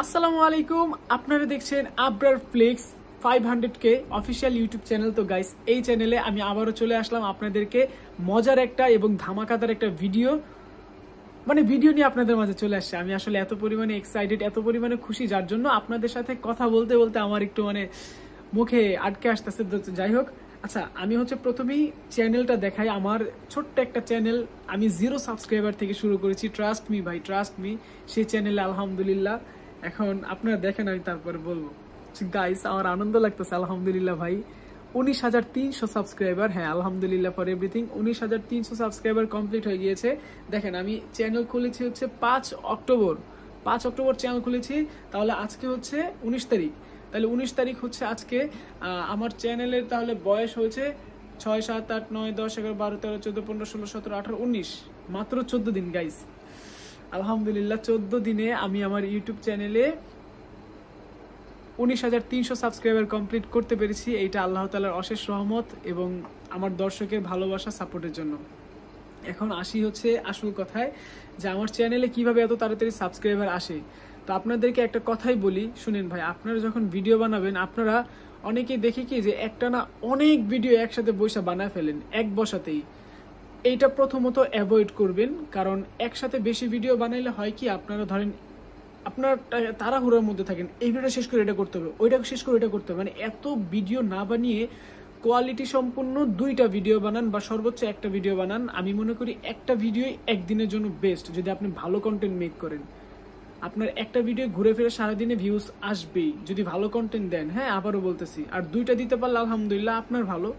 আসসালামু আলাইকুম, আপনারা দেখছেন Abrar Flex 500K official YouTube channel. তো গাইস, এই চ্যানেলে আমি আবারও চলে আসলাম আপনাদেরকে মজার একটা এবং ধামাকাদার একটা ভিডিও নিয়ে আপনাদের মাঝে চলে আসছে। আমি আসলে এত পরিমাণে এক্সাইটেড, এত পরিমাণে খুশি, যার জন্য আপনাদের সাথে কথা বলতে বলতে আমার একটু মুখে আটকে আসতেছে। যাই হোক, আচ্ছা, আমি প্রথমেই চ্যানেলটা দেখাই। আমার ছোট্ট একটা চ্যানেল, আমি 0 সাবস্ক্রাইবার থেকে শুরু করেছি। ট্রাস্ট মি ভাই, ট্রাস্ট মি। সেই চ্যানেলে আলহামদুলিল্লাহ এখন আপনারা দেখেন, আমি তারপরে বলবো। গাইস, আমার আনন্দ লাগতেছে আলহামদুলিল্লাহ ভাই। 19,300 সাবস্ক্রাইবার। হ্যাঁ, আলহামদুলিল্লাহ ফর এভরিথিং। 19,300 সাবস্ক্রাইবার কমপ্লিট হয়ে গিয়েছে। দেখেন, আমি চ্যানেল খুলেছি 5 অক্টোবর। 5 অক্টোবর চ্যানেল খুলেছি। তাহলে আজকে 19 তারিখ। তাহলে 19 তারিখ আজকে। আমার চ্যানেলের তাহলে বয়স হয়েছে 6, 7, 8, 9, 10, 11, 12, 13, 14, 15, 16, 17, 18, 19। মাত্র 14 দিন গাইস। আলহামদুলিল্লাহ 14 দিনে আমি আমার ইউটিউব চ্যানেলে 19,300 সাবস্ক্রাইবার কমপ্লিট করতে পেরেছি। এইটা আল্লাহ তাআলার অশেষ রহমত এবং আমার দর্শকের ভালোবাসা, সাপোর্টের জন্য। এখন আসি আসল কথায়, যে আমার চ্যানেলে কিভাবে এত তাড়াতাড়ি সাবস্ক্রাইবার আসে। তো আপনাদেরকে একটা কথাই বলি, শুনেন ভাই। আপনারা যখন ভিডিও বানাবেন, আপনারা অনেকেই দেখি কি যে একটা না অনেক ভিডিও একসাথে বসে বানায় ফেলেন এক বসাতেই। এইটা প্রথমত অ্যাভয়েড করবেন, কারণ একসাথে বেশি ভিডিও বানাইলে হয় কি, আপনারা ধরেন আপনার তাড়াহুড়োর মধ্যে থাকেন, এই ভিডিওটা শেষ করে এটা করতে হবে, ওইটা শেষ করে এটা করতে হবে। এত ভিডিও না বানিয়ে কোয়ালিটি সম্পূর্ণ 2টা ভিডিও বানান বা সর্বোচ্চ একটা ভিডিও বানান। আমি মনে করি একটা ভিডিওই একদিনের জন্য বেস্ট। যদি আপনি ভালো কন্টেন্ট মেক করেন, আপনার একটা ভিডিও ঘুরে ফিরে সারাদিনে ভিউজ আসবেই যদি ভালো কন্টেন্ট দেন। হ্যাঁ, আবারও বলতেছি, আর 2টা দিতে পারলে আলহামদুলিল্লাহ আপনার ভালো।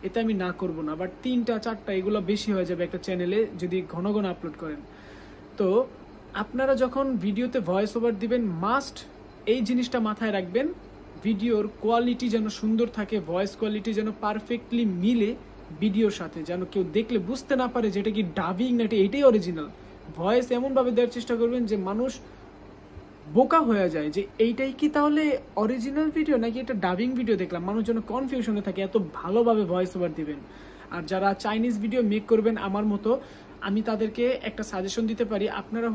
এতে আমি না করবো না, বাট 3টা 4টা এগুলো বেশি হয়ে যাবে একটা চ্যানেলে যদি ঘন ঘন আপলোড করেন। তো আপনারা যখন ভিডিওতে ভয়েস ওভার দিবেন, মাস্ট এই জিনিসটা মাথায় রাখবেন, ভিডিওর কোয়ালিটি যেন সুন্দর থাকে, ভয়েস কোয়ালিটি যেন পারফেক্টলি মিলে ভিডিওর সাথে, যেন কেউ দেখলে বুঝতে না পারে যে এটা কি ডাবিং না এটাই অরিজিনাল। ভয়েস এমনভাবে দেওয়ার চেষ্টা করবেন যে মানুষ বোকা হয়ে যায় যে এইটাই কি তাহলে অরিজিনাল ভিডিও নাকি এটা ডাবিং ভিডিও দেখলাম। মানুষ যেন কনফিউশনে থাকে, এত ভালোভাবে ভয়েস ওভার দিবেন। আর যারা চাইনিজ ভিডিও মেক করবেন আমার মতো, আমি তাদেরকে একটা সাজেশন দিতে পারি। আপনারা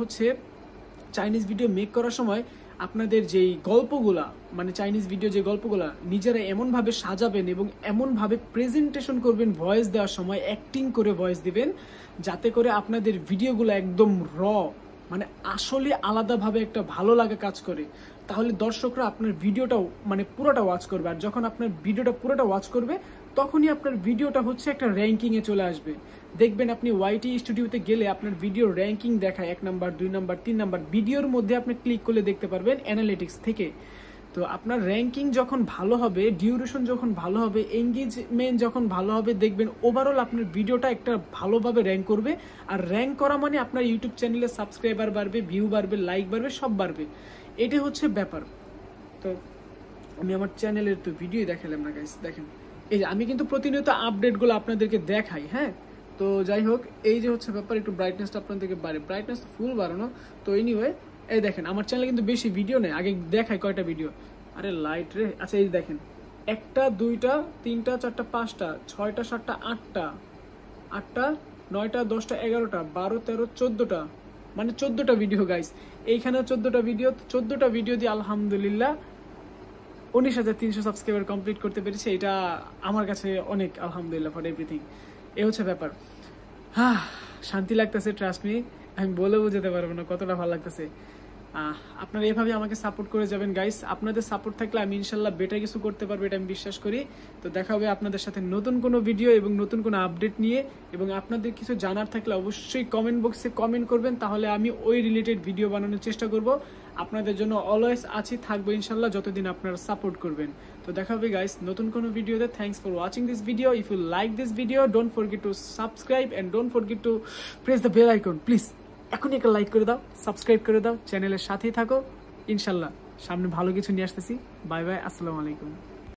চাইনিজ ভিডিও মেক করার সময় আপনাদের যেই গল্পগুলা, চাইনিজ ভিডিও যে গল্পগুলা নিজেরা এমনভাবে সাজাবেন এবং এমনভাবে প্রেজেন্টেশন করবেন, ভয়েস দেওয়ার সময় অ্যাক্টিং করে ভয়েস দিবেন, যাতে করে আপনাদের ভিডিওগুলো একদম আসলে আলাদাভাবে একটা ভালো লাগা কাজ করে। তাহলে দর্শকরা আপনার ভিডিওটাও পুরোটা ওয়াচ করবে। আর যখন আপনার ভিডিওটা পুরোটা ওয়াচ করবে, তখনই আপনার ভিডিওটা একটা র্যাঙ্কিংয়ে চলে আসবে। দেখবেন আপনি ওয়াইটি স্টুডিওতে গেলে আপনার ভিডিও র্যাঙ্কিং দেখায় 1 নাম্বার, 2 নাম্বার, 3 নাম্বার। ভিডিওর মধ্যে আপনি ক্লিক করলে দেখতে পারবেন অ্যানালিটিক্স থেকে। তো আপনার র্যাঙ্কিং যখন ভালো হবে, ডিউরেশন যখন ভালো হবে, এঙ্গেজমেন্ট যখন ভালো হবে, দেখবেন ওভারঅল আপনার ভিডিওটা একটা ভালোভাবে র্যাঙ্ক করবে। আর র্যাঙ্ক করা মানে আপনার ইউটিউব চ্যানেলে সাবস্ক্রাইবার বাড়বে, ভিউ বাড়বে, লাইক বাড়বে, সব বাড়বে। এটা ব্যাপার। তো আমি আমার চ্যানেলের তো ভিডিও দেখালাম না গাইস। দেখেন, এই যে আমি কিন্তু প্রতিনিয়ত আপডেটগুলো আপনাদেরকে দেখাই। হ্যাঁ, তো যাই হোক, এই যে ব্যাপার, একটু ব্রাইটনেসটা আপনাদেরকে বাড়ে, ব্রাইটনেস ফুল বাড়ানো। তো এনিওয়ে, এই দেখেন আমার চ্যানেলে কিন্তু বেশি ভিডিও নেই। আগে দেখাই কয়টা ভিডিও। আরে লাইট রে। আচ্ছা, এই দেখেন, 1টা 2টা 3টা 4টা 5টা 6টা 7টা 8টা 9টা 10টা 11টা 12 13 14টা, 14টা ভিডিও গাইস। এইখানে 14টা ভিডিও। 14টা ভিডিও দিয়ে আলহামদুলিল্লাহ 19,300 সাবস্ক্রাইবার কমপ্লিট করতে পেরেছি। এটা আমার কাছে অনেক, আলহামদুলিল্লাহ ফর এভরিথিং। এই ব্যাপার। শান্তি লাগতেছে, ট্রাস্ট মি। আমি বলে বোঝাতে পারবো না কতটা ভালো লাগতেছে। আপনারা এভাবে আমাকে সাপোর্ট করে যাবেন গাইস। আপনাদের সাপোর্ট থাকলে আমি ইনশাল্লাহ বেটার কিছু করতে পারবো, এটা আমি বিশ্বাস করি। তো দেখা হবে আপনাদের সাথে নতুন কোনো ভিডিও এবং নতুন কোনো আপডেট নিয়ে। এবং আপনাদের কিছু জানার থাকলে অবশ্যই কমেন্ট বক্সে কমেন্ট করবেন, তাহলে আমি ওই রিলেটেড ভিডিও বানানোর চেষ্টা করব। আপনাদের জন্য অলওয়েজ আছি, থাকবো ইনশাল্লাহ, যতদিন আপনারা সাপোর্ট করবেন। তো দেখা হবে গাইস নতুন কোনো ভিডিওতে। Thanks for watching this video. If you like this video, don't forget to subscribe and don't forget to press the bell icon. Please এখনই একটা লাইক করে দাও, সাবস্ক্রাইব করে দাও, চ্যানেলের সাথেই থাকো। ইনশাল্লাহ সামনে ভালো কিছু নিয়ে আসতেছি। বাই বাই, আসসালামু আলাইকুম।